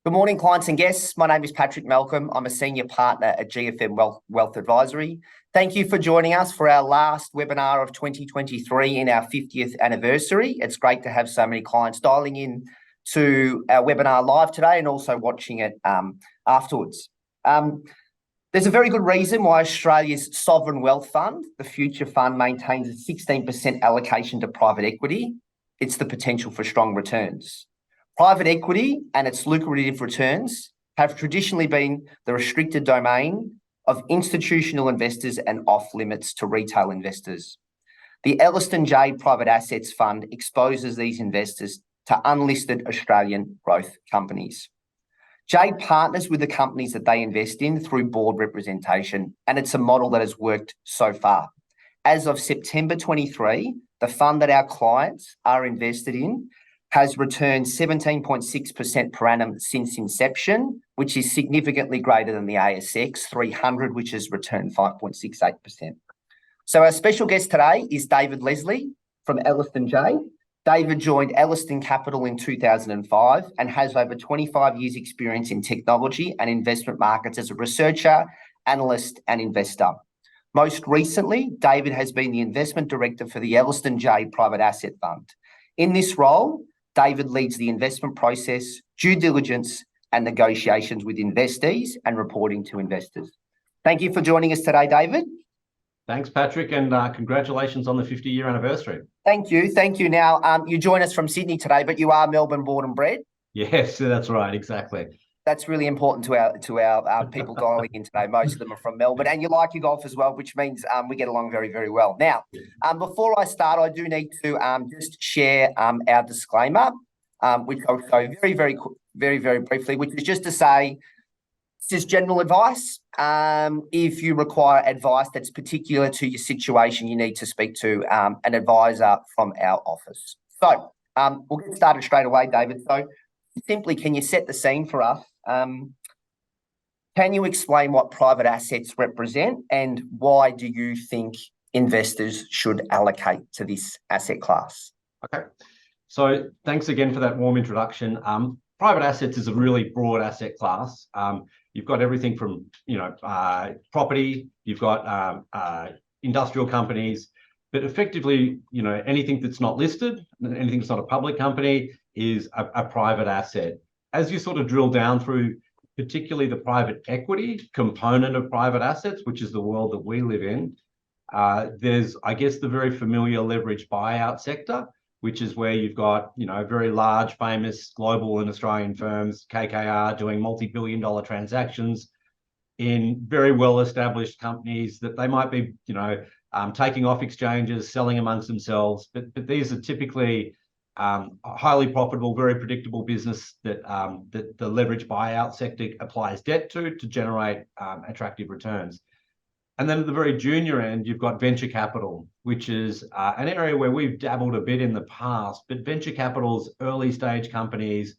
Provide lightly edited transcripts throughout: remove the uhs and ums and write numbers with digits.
Good morning, clients and guests. My name is Patrick Malcolm. I'm a senior partner at GFM Wealth Advisory. Thank you for joining us for our last webinar of 2023 in our 50th anniversary. It's great to have so many clients dialing in to our webinar live today and also watching it afterwards. There's a very good reason why Australia's sovereign wealth fund, the Future Fund, maintains a 16% allocation to private equity. It's the potential for strong returns. Private equity and its lucrative returns have traditionally been the restricted domain of institutional investors and off limits to retail investors. The Ellerston JAADE Private Assets Fund exposes these investors to unlisted Australian growth companies. JAADE partners with the companies that they invest in through board representation, and it's a model that has worked so far. As of September 23, the fund that our clients are invested in has returned 17.6% per annum since inception, which is significantly greater than the ASX 300, which has returned 5.68%. So our special guest today is David Leslie from Ellerston JAADE. David joined Ellerston Capital in 2005 and has over 25 years' experience in technology and investment markets as a researcher, analyst, and investor. Most recently, David has been the investment director for the Ellerston JAADE Private Asset Fund. In this role, David leads the investment process, due diligence, and negotiations with investees and reporting to investors. Thank you for joining us today, David. Thanks, Patrick, and congratulations on the 50-year anniversary. Thank you. Thank you. Now, you join us from Sydney today, but you are Melbourne born and bred. Yes, that's right. Exactly. That's really important to our people dialing in today. Most of them are from Melbourne, and you like your golf as well, which means we get along very, very well. Now, before I start, I do need to just share our disclaimer, which I'll show very, very briefly, which is just to say this is general advice. If you require advice that's particular to your situation, you need to speak to an advisor from our office. So we'll get started straight away, David. So simply, can you set the scene for us? Can you explain what private assets represent and why do you think investors should allocate to this asset class? Okay. So thanks again for that warm introduction. Private assets is a really broad asset class. You've got everything from, property, you've got industrial companies, but effectively, anything that's not listed, anything that's not a public company is a private asset. As you sort of drill down through, particularly the private equity component of private assets, which is the world that we live in, there's, I guess, the very familiar leveraged buyout sector, which is where you've got, very large, famous global and Australian firms, KKR, doing multi-billion-dollar transactions in very well-established companies that they might be, taking off exchanges, selling amongst themselves. But these are typically highly profitable, very predictable business that the leveraged buyout sector applies debt to generate attractive returns. And then at the very junior end, you've got venture capital, which is an area where we've dabbled a bit in the past, but venture capital's early stage companies,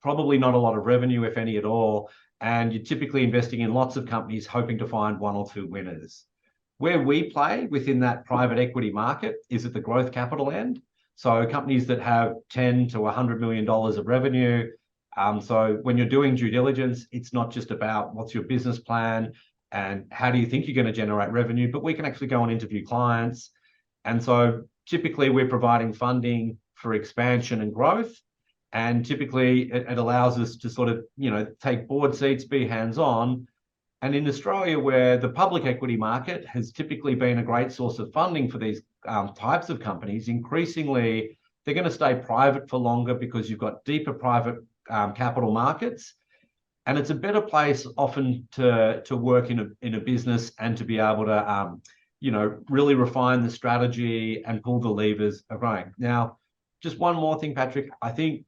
probably not a lot of revenue, if any at all, and you're typically investing in lots of companies hoping to find one or two winners. Where we play within that private equity market is at the growth capital end. So companies that have $10 to $100 million of revenue. So when you're doing due diligence, it's not just about what's your business plan and how do you think you're going to generate revenue, but we can actually go and interview clients. And so typically we're providing funding for expansion and growth. And typically it allows us to sort of, take board seats, be hands-on. And in Australia, where the public equity market has typically been a great source of funding for these types of companies, increasingly they're going to stay private for longer because you've got deeper private capital markets. And it's a better place often to work in a business and to be able to, really refine the strategy and pull the levers of growing. Now, just one more thing, Patrick, I think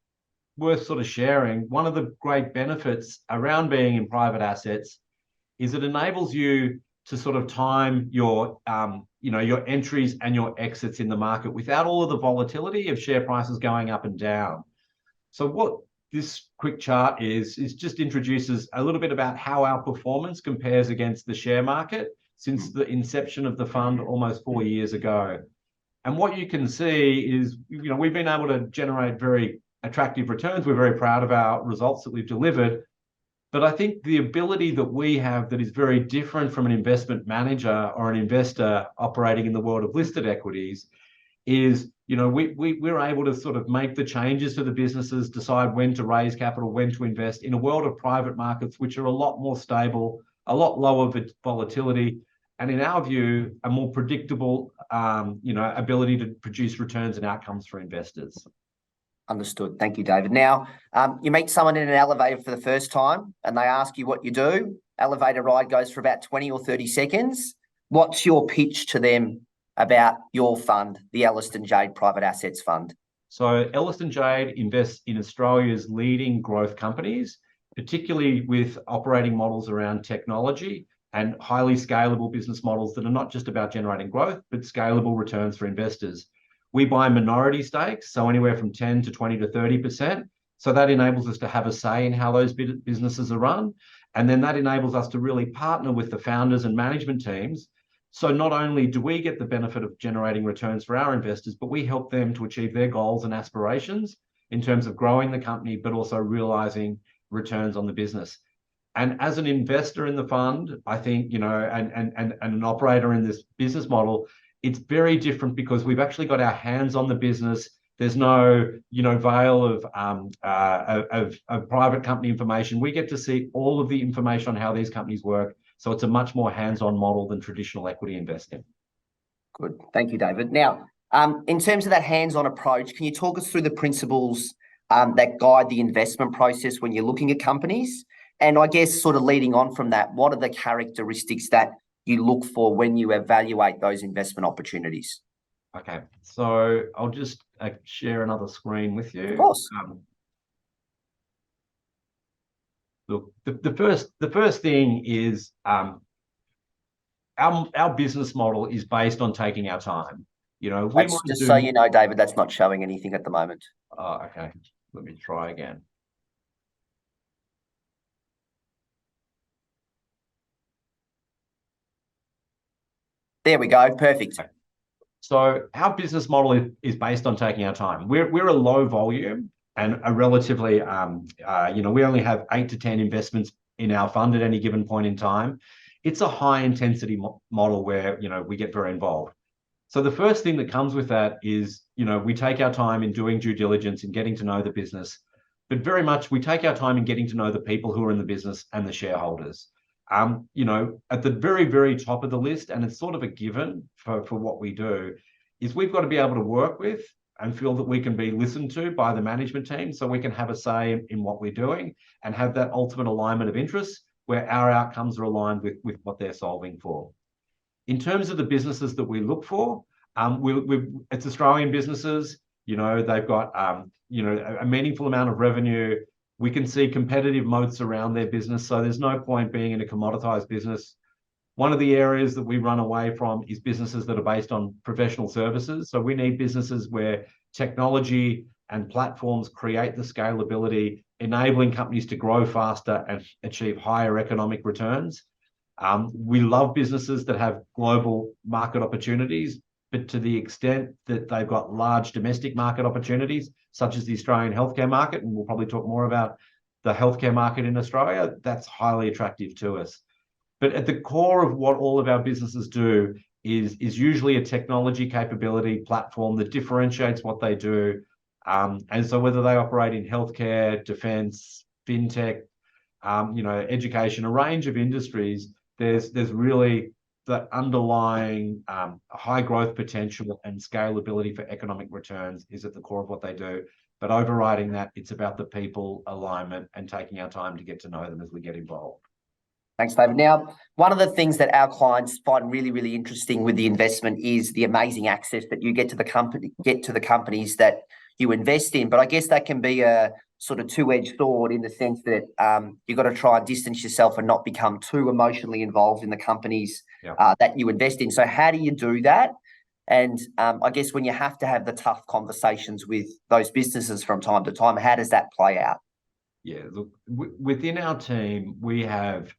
worth sort of sharing. One of the great benefits around being in private assets is it enables you to sort of time your, your entries and your exits in the market without all of the volatility of share prices going up and down. So what this quick chart is just introduces a little bit about how our performance compares against the share market since the inception of the fund almost 4 years ago. And what you can see is, we've been able to generate very attractive returns. We're very proud of our results that we've delivered. But I think the ability that we have that is very different from an investment manager or an investor operating in the world of listed equities is, we're able to sort of make the changes to the businesses, decide when to raise capital, when to invest in a world of private markets, which are a lot more stable, a lot lower volatility, and in our view, a more predictable, ability to produce returns and outcomes for investors. Understood. Thank you, David. Now, you meet someone in an elevator for the first time and they ask you what you do. Elevator ride goes for about 20 or 30 seconds. What's your pitch to them about your fund, the Ellerston JAADE Private Assets Fund? So Ellerston JAADE invests in Australia's leading growth companies, particularly with operating models around technology and highly scalable business models that are not just about generating growth, but scalable returns for investors. We buy minority stakes, so anywhere from 10 to 20 to 30%. So that enables us to have a say in how those businesses are run. And then that enables us to really partner with the founders and management teams. So not only do we get the benefit of generating returns for our investors, but we help them to achieve their goals and aspirations in terms of growing the company, but also realizing returns on the business. And as an investor in the fund, I think, and an operator in this business model, it's very different because we've actually got our hands on the business. There's no, veil of private company information. We get to see all of the information on how these companies work. So it's a much more hands-on model than traditional equity investing. Good. Thank you, David. Now, in terms of that hands-on approach, can you talk us through the principles that guide the investment process when you're looking at companies? And I guess sort of leading on from that, what are the characteristics that you look for when you evaluate those investment opportunities? Okay, so I'll just share another screen with you. Of course. Look, the first thing is our business model is based on taking our time. So you know, David, that's not showing anything at the moment. Oh, okay. Let me try again. There we go. Perfect. So our business model is based on taking our time. We're a low volume and a relatively, we only have 8 to 10 investments in our fund at any given point in time. It's a high intensity model where, we get very involved. So the first thing that comes with that is, we take our time in doing due diligence and getting to know the business, but very much we take our time in getting to know the people who are in the business and the shareholders. At the very, very top of the list, and it's sort of a given for what we do, is we've got to be able to work with and feel that we can be listened to by the management team so we can have a say in what we're doing and have that ultimate alignment of interests where our outcomes are aligned with what they're solving for. In terms of the businesses that we look for, it's Australian businesses. They've got a meaningful amount of revenue. We can see competitive moats around their business, so there's no point being in a commoditized business. One of the areas that we run away from is businesses that are based on professional services. So we need businesses where technology and platforms create the scalability, enabling companies to grow faster and achieve higher economic returns. We love businesses that have global market opportunities, but to the extent that they've got large domestic market opportunities, such as the Australian healthcare market, and we'll probably talk more about the healthcare market in Australia, that's highly attractive to us. But at the core of what all of our businesses do is usually a technology capability platform that differentiates what they do. And so whether they operate in healthcare, defense, fintech, education, a range of industries, there's really the underlying high growth potential and scalability for economic returns is at the core of what they do. But overriding that, it's about the people alignment and taking our time to get to know them as we get involved. Thanks, David. Now, one of the things that our clients find really, really interesting with the investment is the amazing access that you get to the companies that you invest in. But I guess that can be a sort of two-edged sword in the sense that you've got to try and distance yourself and not become too emotionally involved in the companies that you invest in. So how do you do that? And I guess when you have to have the tough conversations with those businesses from time to time, how does that play out? Yeah, look, within our team, we have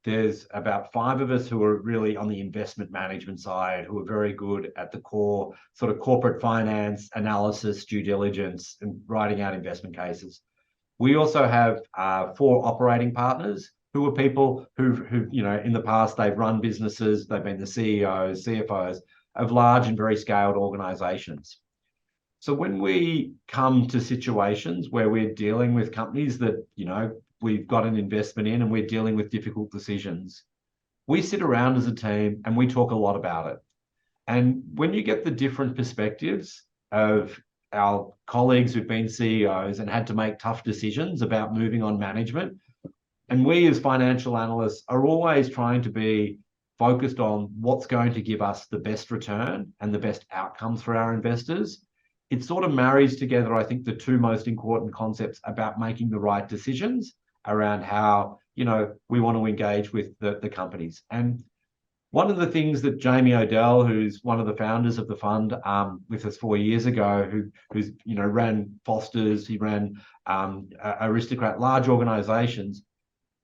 there's about 5 of us who are really on the investment management side, who are very good at the core sort of corporate finance, analysis, due diligence, and writing out investment cases. We also have 4 operating partners who are people who, you know, in the past, they've run businesses, they've been the CEOs, CFOs of large and very scaled organizations. So when we come to situations where we're dealing with companies that, you know, we've got an investment in and we're dealing with difficult decisions, we sit around as a team and we talk a lot about it. And when you get the different perspectives of our colleagues who've been CEOs and had to make tough decisions about moving on management, and we as financial analysts are always trying to be focused on what's going to give us the best return and the best outcomes for our investors, it sort of marries together, I think, the 2 most important concepts about making the right decisions around how, you know, we want to engage with the companies. And one of the things that Jamie Odell, who's one of the founders of the fund with us 4 years ago, who's, you know, ran Foster's, he ran Aristocrat, large organizations,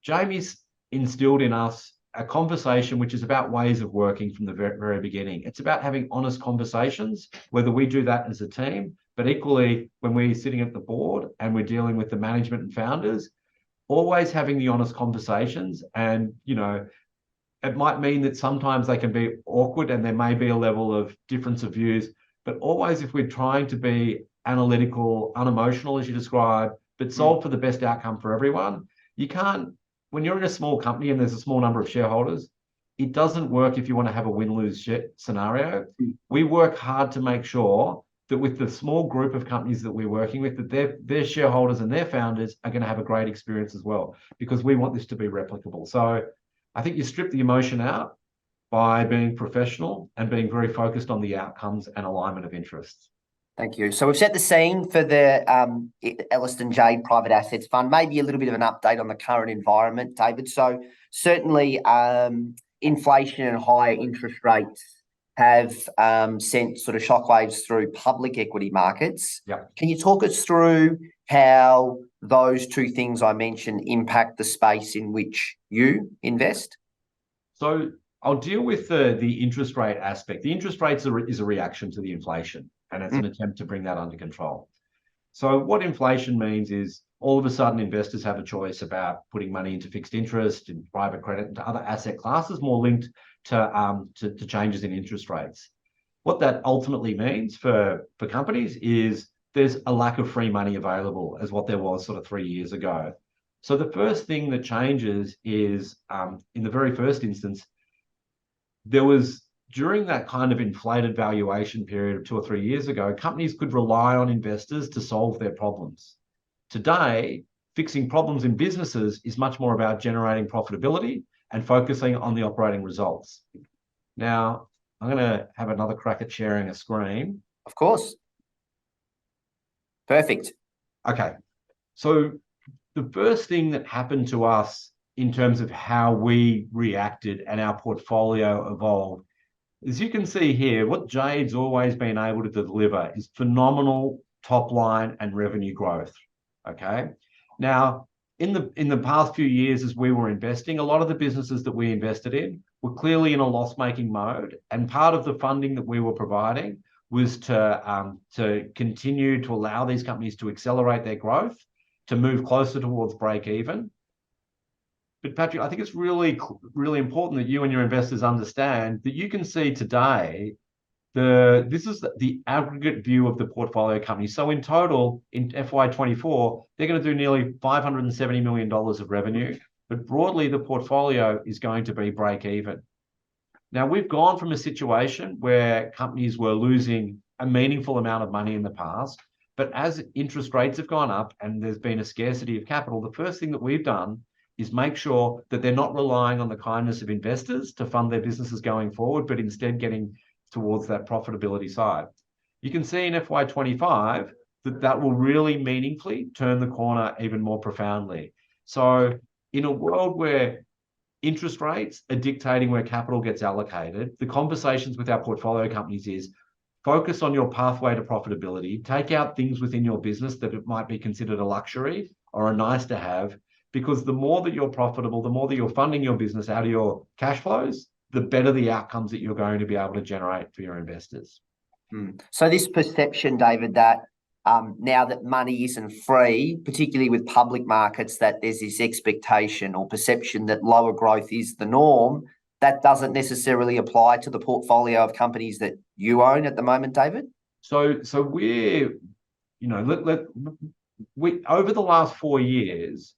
Jamie's instilled in us a conversation which is about ways of working from the very, very beginning. It's about having honest conversations, whether we do that as a team, but equally when we're sitting at the board and we're dealing with the management and founders, always having the honest conversations. And, you know, it might mean that sometimes they can be awkward and there may be a level of difference of views, but always if we're trying to be analytical, unemotional, as you described, but solve for the best outcome for everyone, you can't, when you're in a small company and there's a small number of shareholders, it doesn't work if you want to have a win-lose scenario. We work hard to make sure that with the small group of companies that we're working with, that their shareholders and their founders are going to have a great experience as well, because we want this to be replicable. So I think you strip the emotion out by being professional and being very focused on the outcomes and alignment of interests. Thank you. So we've set the scene for the Ellerston JAADE Private Assets Fund, maybe a little bit of an update on the current environment, David. So certainly inflation and higher interest rates have sent sort of shockwaves through public equity markets. Yep. Can you talk us through how those 2 things I mentioned impact the space in which you invest? So I'll deal with the interest rate aspect. The interest rates is a reaction to the inflation, and it's an attempt to bring that under control. So what inflation means is all of a sudden investors have a choice about putting money into fixed interest, in private credit, into other asset classes more linked to changes in interest rates. What that ultimately means for companies is there's a lack of free money available, as what there was sort of 3 years ago. So the first thing that changes is, in the very first instance, there was, during that kind of inflated valuation period of 2 or 3 years ago, companies could rely on investors to solve their problems. Today, fixing problems in businesses is much more about generating profitability and focusing on the operating results. Now, I'm going to have another crack at sharing a screen. Of course. Perfect. Okay. So the first thing that happened to us in terms of how we reacted and our portfolio evolved, as you can see here, what JAADE's always been able to deliver is phenomenal top line and revenue growth. Okay. Now, in the past few years, as we were investing, a lot of the businesses that we invested in were clearly in a loss-making mode, and part of the funding that we were providing was to continue to allow these companies to accelerate their growth, to move closer towards break even. But Patrick, I think it's really, really important that you and your investors understand that you can see today, this is the aggregate view of the portfolio company. So in total, in FY24, they're going to do nearly $570 million of revenue, but broadly, the portfolio is going to be break even. Now, we've gone from a situation where companies were losing a meaningful amount of money in the past, but as interest rates have gone up and there's been a scarcity of capital, the first thing that we've done is make sure that they're not relying on the kindness of investors to fund their businesses going forward, but instead getting towards that profitability side. You can see in FY25 that will really meaningfully turn the corner even more profoundly. So in a world where interest rates are dictating where capital gets allocated, the conversations with our portfolio companies is focus on your pathway to profitability, take out things within your business that it might be considered a luxury or a nice to have, because the more that you're profitable, the more that you're funding your business out of your cash flows, the better the outcomes that you're going to be able to generate for your investors. So this perception, David, that now that money isn't free, particularly with public markets, that there's this expectation or perception that lower growth is the norm, that doesn't necessarily apply to the portfolio of companies that you own at the moment, David? So we're, we over the last 4 years,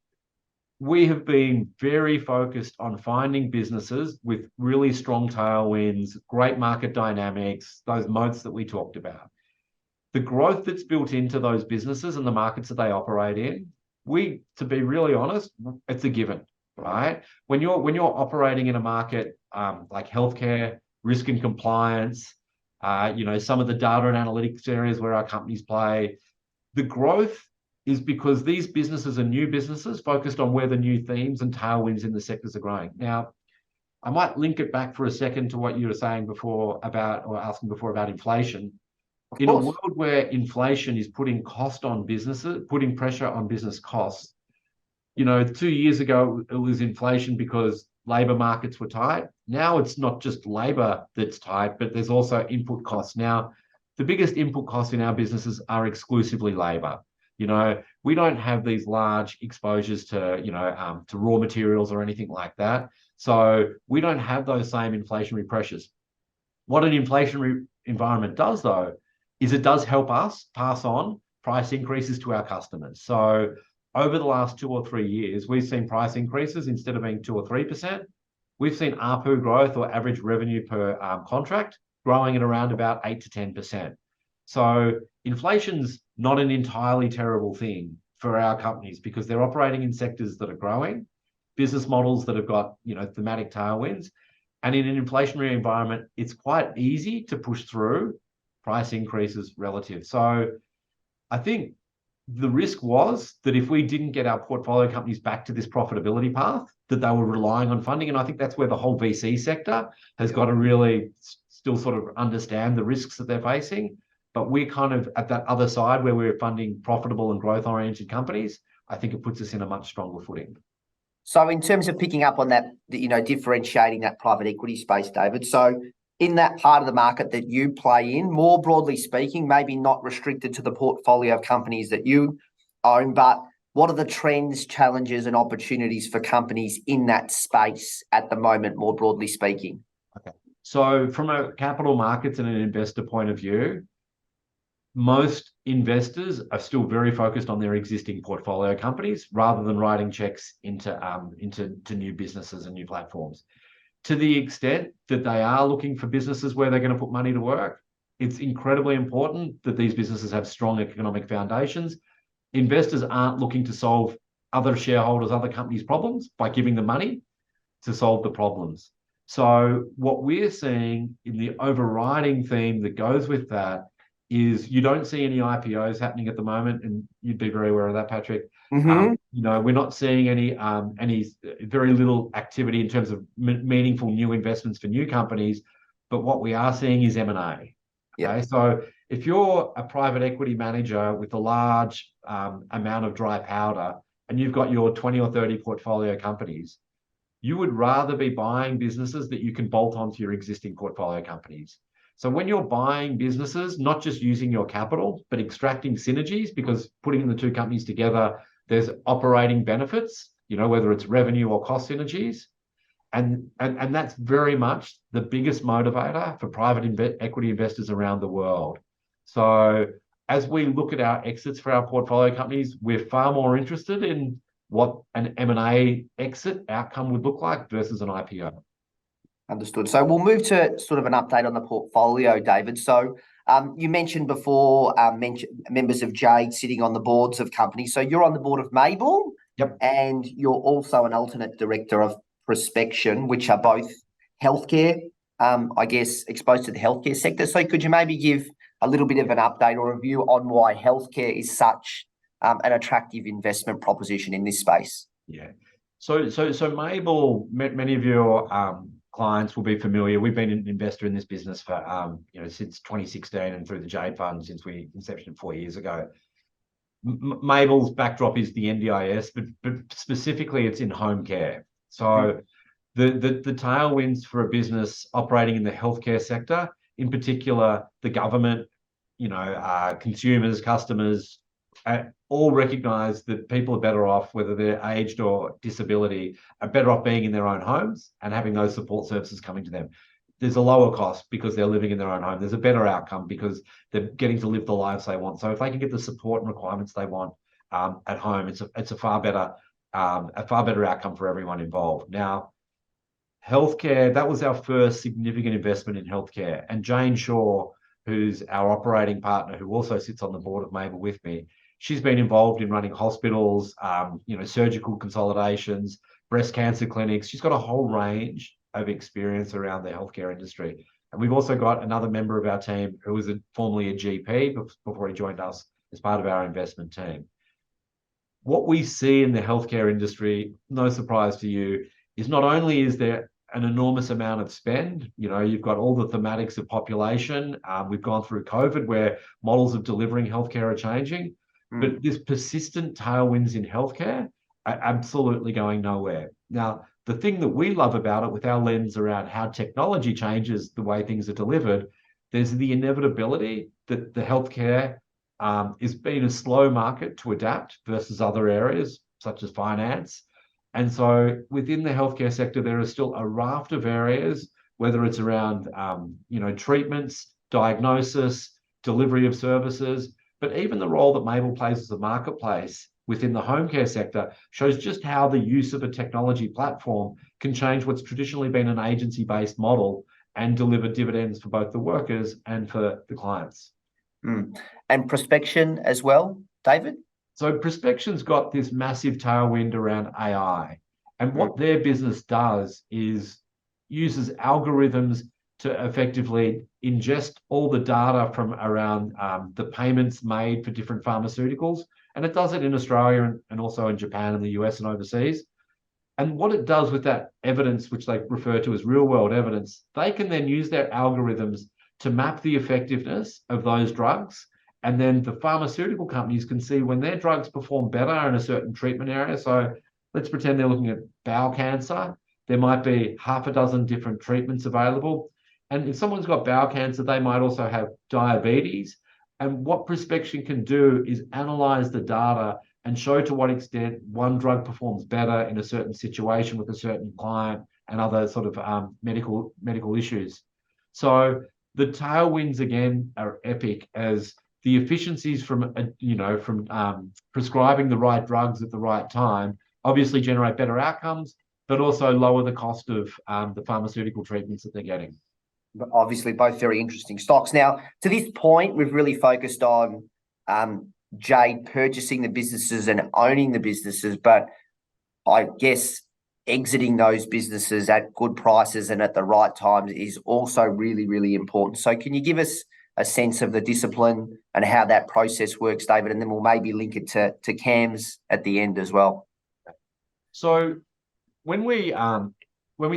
we have been very focused on finding businesses with really strong tailwinds, great market dynamics, those moats that we talked about. The growth that's built into those businesses and the markets that they operate in, to be really honest, it's a given, right? When you're operating in a market like healthcare, risk and compliance, some of the data and analytics areas where our companies play, the growth is because these businesses are new businesses focused on where the new themes and tailwinds in the sectors are growing. Now, I might link it back for a second to what you were saying before asking before about inflation. In a world where inflation is putting cost on businesses, putting pressure on business costs, 2 years ago, it was inflation because labor markets were tight. Now it's not just labor that's tight, but there's also input costs. Now, the biggest input costs in our businesses are exclusively labor. We don't have these large exposures to raw materials or anything like that. So we don't have those same inflationary pressures. What an inflationary environment does, though, is it does help us pass on price increases to our customers. So over the last 2 or 3 years, we've seen price increases instead of being 2 or 3%. We've seen ARPU growth, or average revenue per contract, growing at around about 8 to 10%. So inflation's not an entirely terrible thing for our companies because they're operating in sectors that are growing, business models that have got thematic tailwinds, and in an inflationary environment, it's quite easy to push through price increases relative. So I think the risk was that if we didn't get our portfolio companies back to this profitability path, that they were relying on funding. And I think that's where the whole VC sector has got to really still sort of understand the risks that they're facing. But we're kind of at that other side where we're funding profitable and growth-oriented companies. I think it puts us in a much stronger footing. So in terms of picking up on that, differentiating that private equity space, David, so in that part of the market that you play in, more broadly speaking, maybe not restricted to the portfolio of companies that you own, but what are the trends, challenges, and opportunities for companies in that space at the moment, more broadly speaking? Okay. So from a capital markets and an investor point of view, most investors are still very focused on their existing portfolio companies rather than writing checks into new businesses and new platforms. To the extent that they are looking for businesses where they're going to put money to work, it's incredibly important that these businesses have strong economic foundations. Investors aren't looking to solve other shareholders, other companies' problems by giving them money to solve the problems. So what we're seeing in the overriding theme that goes with that is you don't see any IPOs happening at the moment, and you'd be very aware of that, Patrick. Mm-hmm. We're not seeing any very little activity in terms of meaningful new investments for new companies, but what we are seeing is M&A. Yep. Okay, so if you're a private equity manager with a large amount of dry powder and you've got your 20 or 30 portfolio companies, you would rather be buying businesses that you can bolt onto your existing portfolio companies. So when you're buying businesses, not just using your capital, but extracting synergies, because putting the two companies together, there's operating benefits, whether it's revenue or cost synergies. And that's very much the biggest motivator for private equity investors around the world. So as we look at our exits for our portfolio companies, we're far more interested in what an M&A exit outcome would look like versus an IPO. Understood. So we'll move to sort of an update on the portfolio, David. So you mentioned before members of JAADE sitting on the boards of companies. So you're on the board of Mabel. Yep. And you're also an alternate director of Prospection, which are both healthcare, exposed to the healthcare sector. So could you maybe give a little bit of an update or review on why healthcare is such an attractive investment proposition in this space? Yeah. So Mabel, many of your clients will be familiar. We've been an investor in this business for since 2016 and through the JAADE fund since we inception 4 years ago. Mabel's backdrop is the NDIS, but specifically it's in home care. So the tailwinds for a business operating in the healthcare sector, in particular the government, consumers, customers, all recognise that people are better off, whether they're aged or disability, are better off being in their own homes and having those support services coming to them. There's a lower cost because they're living in their own home. There's a better outcome because they're getting to live the lives they want. So if they can get the support and requirements they want at home, it's a far better outcome for everyone involved. Now, healthcare, that was our first significant investment in healthcare. And Jane Shaw, who's our operating partner, who also sits on the board of Mabel with me, she's been involved in running hospitals, surgical consolidations, breast cancer clinics. She's got a whole range of experience around the healthcare industry. And we've also got another member of our team who was formerly a GP before he joined us as part of our investment team. What we see in the healthcare industry, no surprise to you, is not only is there an enormous amount of spend, you've got all the thematics of population. We've gone through COVID where models of delivering healthcare are changing, but this persistent tailwinds in healthcare are absolutely going nowhere. Now, the thing that we love about it, with our lens around how technology changes the way things are delivered, there's the inevitability that the healthcare is being a slow market to adapt versus other areas such as finance. And so within the healthcare sector, there is still a raft of areas, whether it's around, treatments, diagnosis, delivery of services, but even the role that Mabel plays as a marketplace within the home care sector shows just how the use of a technology platform can change what's traditionally been an agency-based model and deliver dividends for both the workers and for the clients. And Prospection as well, David? So Prospection's got this massive tailwind around AI. And what their business does is uses algorithms to effectively ingest all the data from around the payments made for different pharmaceuticals. And it does it in Australia and also in Japan and the US and overseas. And what it does with that evidence, which they refer to as real world evidence, they can then use their algorithms to map the effectiveness of those drugs. And then the pharmaceutical companies can see when their drugs perform better in a certain treatment area. So let's pretend they're looking at bowel cancer. There might be half a dozen different treatments available. And if someone's got bowel cancer, they might also have diabetes. And what Prospection can do is analyze the data and show to what extent one drug performs better in a certain situation with a certain client and other sort of medical issues. So the tailwinds again are epic, as the efficiencies from prescribing the right drugs at the right time obviously generate better outcomes, but also lower the cost of the pharmaceutical treatments that they're getting. But obviously, both very interesting stocks. Now, to this point, we've really focused on JAADE purchasing the businesses and owning the businesses, but I guess exiting those businesses at good prices and at the right times is also really, really important. So can you give us a sense of the discipline and how that process works, David? And then we'll maybe link it to Cam's at the end as well. So when we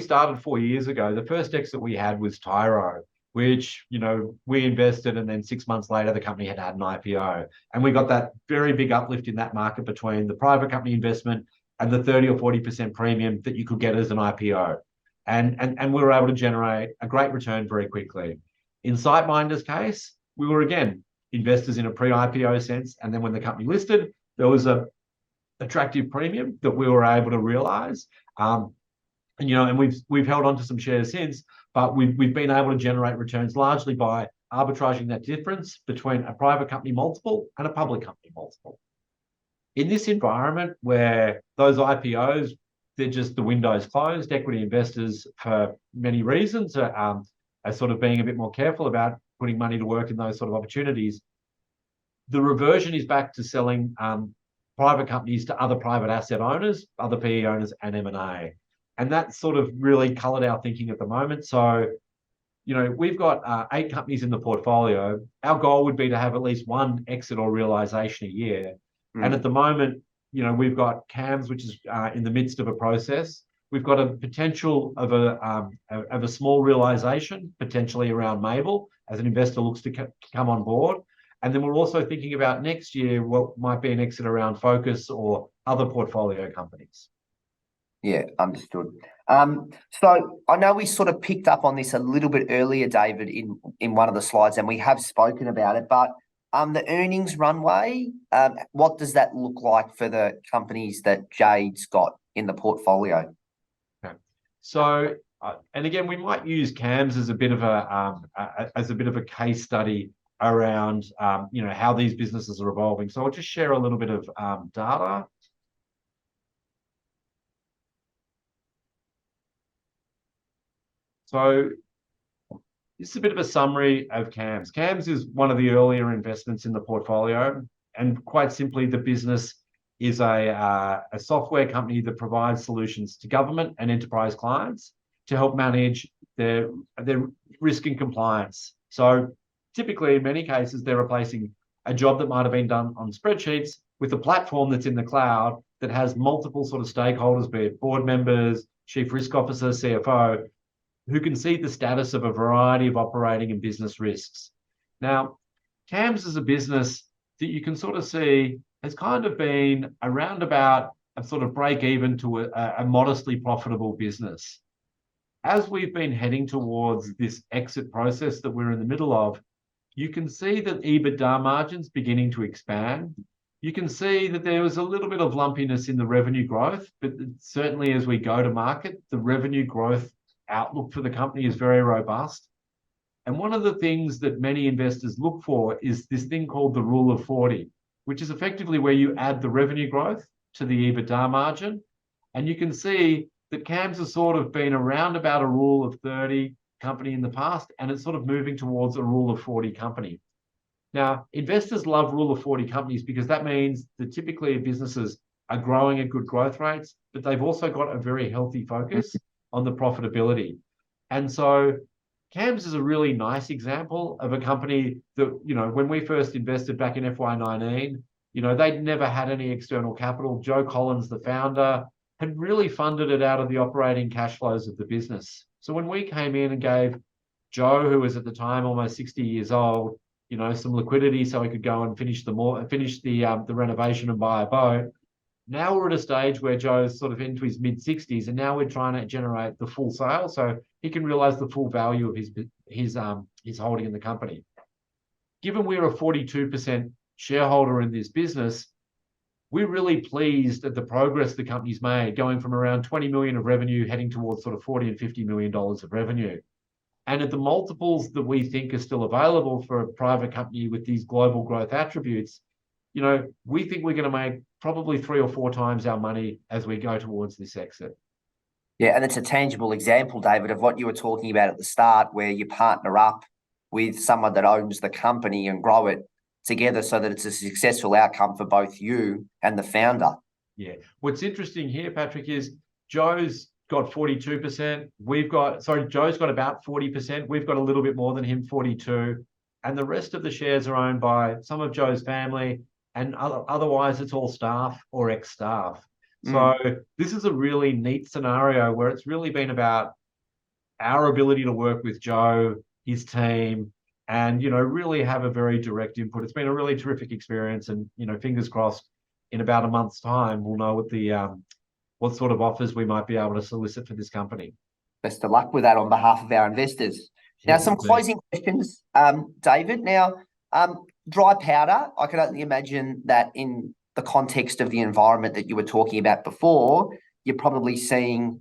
started 4 years ago, the first exit we had was Tyro, which, we invested, and then 6 months later, the company had an IPO. And we got that very big uplift in that market between the private company investment and the 30 or 40% premium that you could get as an IPO. And we were able to generate a great return very quickly. In SiteMinder's case, we were, again, investors in a pre-IPO sense. And then when the company listed, there was a attractive premium that we were able to realize. And we've held on to some shares since, but we've been able to generate returns largely by arbitraging that difference between a private company multiple and a public company multiple. In this environment where those IPOs, they're just the window's closed, equity investors, for many reasons, are sort of being a bit more careful about putting money to work in those sort of opportunities. The reversion is back to selling private companies to other private asset owners, other PE owners, and M&A. And that sort of really coloured our thinking at the moment. So, we've got 8 companies in the portfolio. Our goal would be to have at least one exit or realisation a year. And at the moment, we've got Cam's, which is in the midst of a process. We've got a potential of a small realisation, potentially around Mabel, as an investor looks to come on board. And then we're also thinking about next year what might be an exit around Focus or other portfolio companies. Yeah, understood. So I know we sort of picked up on this a little bit earlier, David, in one of the slides, and we have spoken about it, but the earnings runway, what does that look like for the companies that JAADE's got in the portfolio? Okay. So, and again, we might use CAMS as a bit of a case study around how these businesses are evolving. So I'll just share a little bit of data. So this is a bit of a summary of CAMS. CAMS is one of the earlier investments in the portfolio, and quite simply, the business is a software company that provides solutions to government and enterprise clients to help manage their risk and compliance. So typically, in many cases, they're replacing a job that might have been done on spreadsheets with a platform that's in the cloud that has multiple sort of stakeholders, be it board members, chief risk officer, CFO, who can see the status of a variety of operating and business risks. Now, CAMS is a business that you can sort of see has kind of been around about a sort of break even to a modestly profitable business. As we've been heading towards this exit process that we're in the middle of, you can see that EBITDA margins beginning to expand. You can see that there was a little bit of lumpiness in the revenue growth, but certainly as we go to market, the revenue growth outlook for the company is very robust. And one of the things that many investors look for is this thing called the rule of 40, which is effectively where you add the revenue growth to the EBITDA margin. And you can see that CAMS has sort of been around about a rule of 30 company in the past, and it's sort of moving towards a rule of 40 company. Now, investors love rule of 40 companies because that means that typically businesses are growing at good growth rates, but they've also got a very healthy focus on the profitability. And so CAMS is a really nice example of a company that, when we first invested back in FY19, they'd never had any external capital. Joe Collins, the founder, had really funded it out of the operating cash flows of the business. So when we came in and gave Joe, who was at the time almost 60 years old, some liquidity so he could go and finish the renovation and buy a boat. Now we're at a stage where Joe's sort of into his mid-60s, and now we're trying to generate the full sale so he can realize the full value of his holding in the company. Given we're a 42% shareholder in this business, we're really pleased at the progress the company's made, going from around 20 million of revenue heading towards sort of 40 and $50 million of revenue. And at the multiples that we think are still available for a private company with these global growth attributes, we think we're going to make probably 3 or 4 times our money as we go towards this exit. Yeah, and it's a tangible example, David, of what you were talking about at the start, where you partner up with someone that owns the company and grow it together so that it's a successful outcome for both you and the founder. Yeah. What's interesting here, Patrick, is Joe's got 42%. Joe's got about 40%. We've got a little bit more than him, 42%. And the rest of the shares are owned by some of Joe's family, and otherwise it's all staff or ex-staff. So this is a really neat scenario where it's really been about our ability to work with Joe, his team, and, really have a very direct input. It's been a really terrific experience, and, fingers crossed, in about a month's time, we'll know what sort of offers we might be able to solicit for this company. Best of luck with that on behalf of our investors. Now, some closing questions, David. Now, dry powder, I can only imagine that in the context of the environment that you were talking about before, you're probably seeing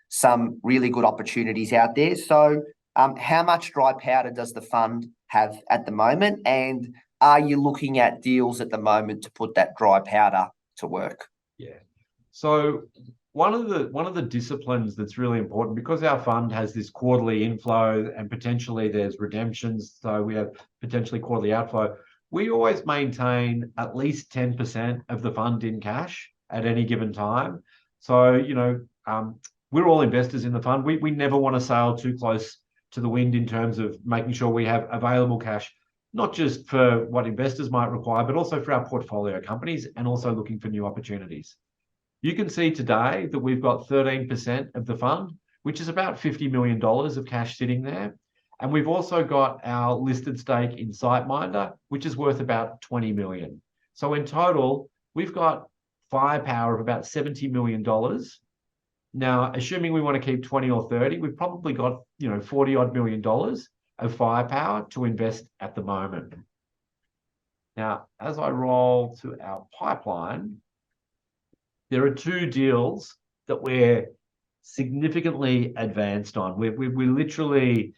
some really good opportunities out there. So how much dry powder does the fund have at the moment? And are you looking at deals at the moment to put that dry powder to work? Yeah. So one of the disciplines that's really important, because our fund has this quarterly inflow and potentially there's redemptions, so we have potentially quarterly outflow, we always maintain at least 10% of the fund in cash at any given time. So, we're all investors in the fund. We never want to sail too close to the wind in terms of making sure we have available cash, not just for what investors might require, but also for our portfolio companies and also looking for new opportunities. You can see today that we've got 13% of the fund, which is about $50 million of cash sitting there. And we've also got our listed stake in SiteMinder, which is worth about 20 million. So in total, we've got firepower of about $70 million. Now, assuming we want to keep 20 or 30, we've probably got, 40 odd million dollars of firepower to invest at the moment. Now, as I roll to our pipeline, there are two deals that we're significantly advanced on. We're literally,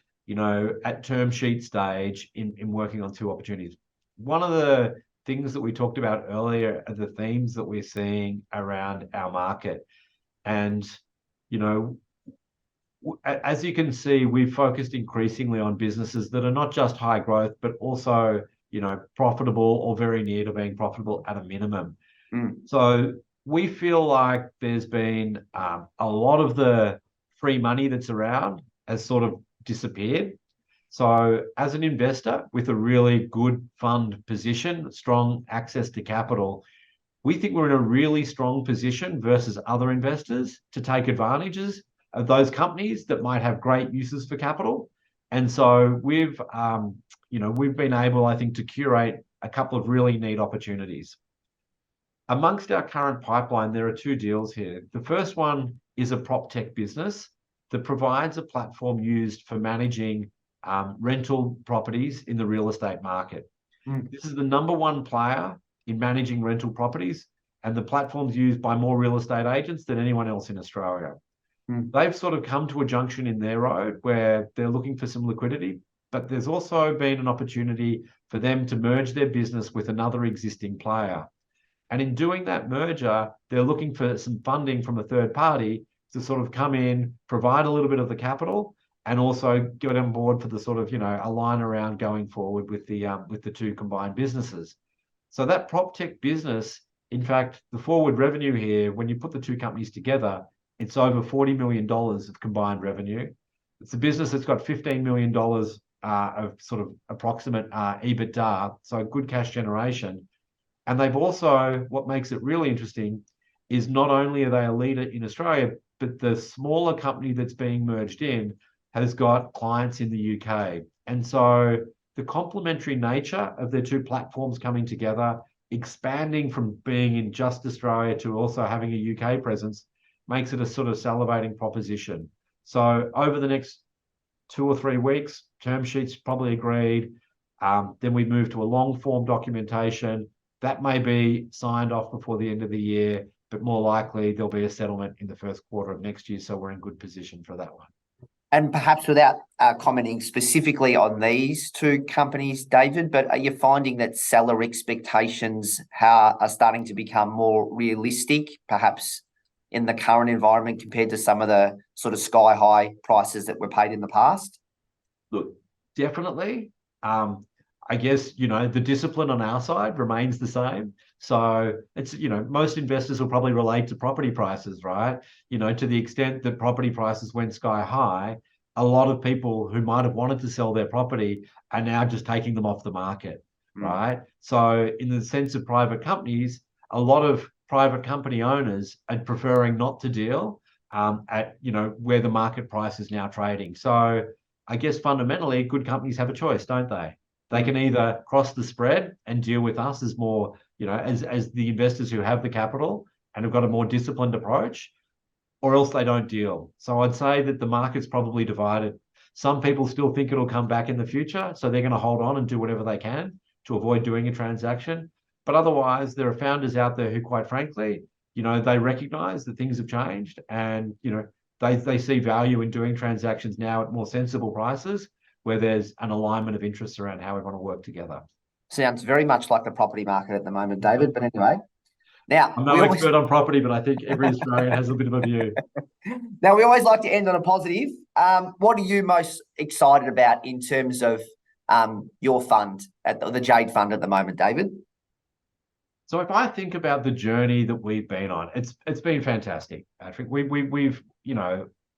at term sheet stage in working on two opportunities. One of the things that we talked about earlier are the themes that we're seeing around our market. And, as you can see, we've focused increasingly on businesses that are not just high growth, but also, profitable or very near to being profitable at a minimum. So we feel like there's been a lot of the free money that's around has sort of disappeared. So as an investor with a really good fund position, strong access to capital, we think we're in a really strong position versus other investors to take advantages of those companies that might have great uses for capital. And so we've been able, I think, to curate a couple of really neat opportunities. Amongst our current pipeline, there are two deals here. The first one is a prop tech business that provides a platform used for managing rental properties in the real estate market. This is the number one player in managing rental properties, and the platform's used by more real estate agents than anyone else in Australia. They've sort of come to a junction in their road where they're looking for some liquidity, but there's also been an opportunity for them to merge their business with another existing player. And in doing that merger, they're looking for some funding from a third party to sort of come in, provide a little bit of the capital, and also get on board for the sort of, a line around going forward with the two combined businesses. So that prop tech business, in fact, the forward revenue here, when you put the two companies together, it's over $40 million of combined revenue. It's a business that's got $15 million of sort of approximate EBITDA, so good cash generation. And they've also, what makes it really interesting is not only are they a leader in Australia, but the smaller company that's being merged in has got clients in the UK. And so the complementary nature of their two platforms coming together, expanding from being in just Australia to also having a UK presence, makes it a sort of salivating proposition. So over the next 2 or 3 weeks, term sheets probably agreed. Then we move to a long form documentation. That may be signed off before the end of the year, but more likely there'll be a settlement in the first quarter of next year. So we're in good position for that one. And perhaps without commenting specifically on these two companies, David, but are you finding that seller expectations are starting to become more realistic, perhaps in the current environment compared to some of the sort of sky high prices that were paid in the past? Look, definitely. I guess, the discipline on our side remains the same. So it's, most investors will probably relate to property prices, right? To the extent that property prices went sky high, a lot of people who might have wanted to sell their property are now just taking them off the market, right? So in the sense of private companies, a lot of private company owners are preferring not to deal at, where the market price is now trading. So I guess fundamentally, good companies have a choice, don't they? They can either cross the spread and deal with us as more, as the investors who have the capital and have got a more disciplined approach, or else they don't deal. So I'd say that the market's probably divided. Some people still think it'll come back in the future, so they're going to hold on and do whatever they can to avoid doing a transaction. But otherwise, there are founders out there who, quite frankly, they recognize that things have changed and, they see value in doing transactions now at more sensible prices, where there's an alignment of interests around how we want to work together. Sounds very much like the property market at the moment, David. But anyway, now I'm no expert on property, but I think every Australian has a bit of a view. Now, we always like to end on a positive. What are you most excited about in terms of your fund, the JAADE fund at the moment, David? So if I think about the journey that we've been on, it's been fantastic, Patrick. We've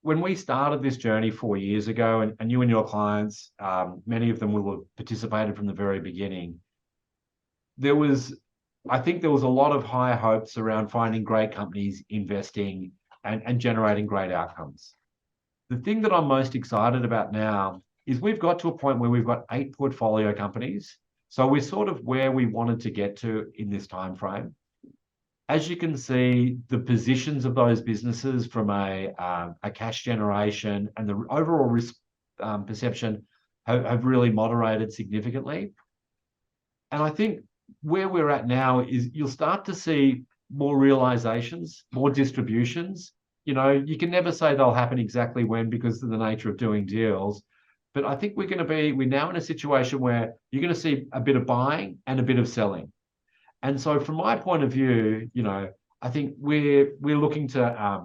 when we started this journey 4 years ago, and you and your clients, many of them will have participated from the very beginning, I think there was a lot of high hopes around finding great companies, investing and generating great outcomes. The thing that I'm most excited about now is we've got to a point where we've got 8 portfolio companies. So we're sort of where we wanted to get to in this time frame. As you can see, the positions of those businesses from a cash generation and the overall risk perception have really moderated significantly. And I think where we're at now is you'll start to see more realizations, more distributions. You know, you can never say they'll happen exactly when because of the nature of doing deals. But I think we're now in a situation where you're going to see a bit of buying and a bit of selling. And so from my point of view, you know, I think we're looking to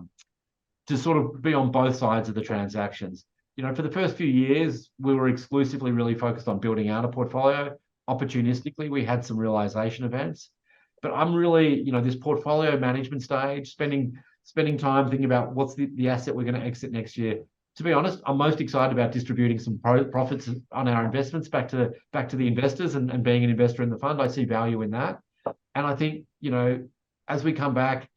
sort of be on both sides of the transactions. You know, for the first few years, we were exclusively really focused on building out a portfolio. Opportunistically, we had some realization events. But I'm really, you know, this portfolio management stage, spending time thinking about what's the asset we're going to exit next year. To be honest, I'm most excited about distributing some profits on our investments back to the investors and being an investor in the fund. I see value in that. And I think, you know, as we come back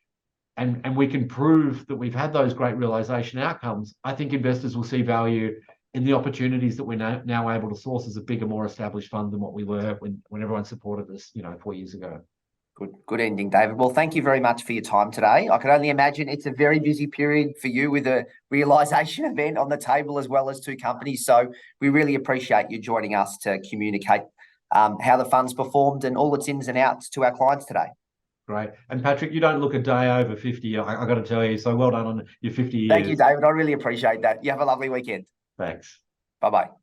and we can prove that we've had those great realization outcomes, I think investors will see value in the opportunities that we're now able to source as a bigger, more established fund than what we were when everyone supported us, you know, 4 years ago. Good ending, David. Well, thank you very much for your time today. I can only imagine it's a very busy period for you with a realization event on the table as well as 2 companies. So we really appreciate you joining us to communicate how the fund's performed and all its ins and outs to our clients today. Great. And Patrick, you don't look a day over 50. I got to tell you, so well done on your 50 years. Thank you, David. I really appreciate that. You have a lovely weekend. Thanks. Bye-bye.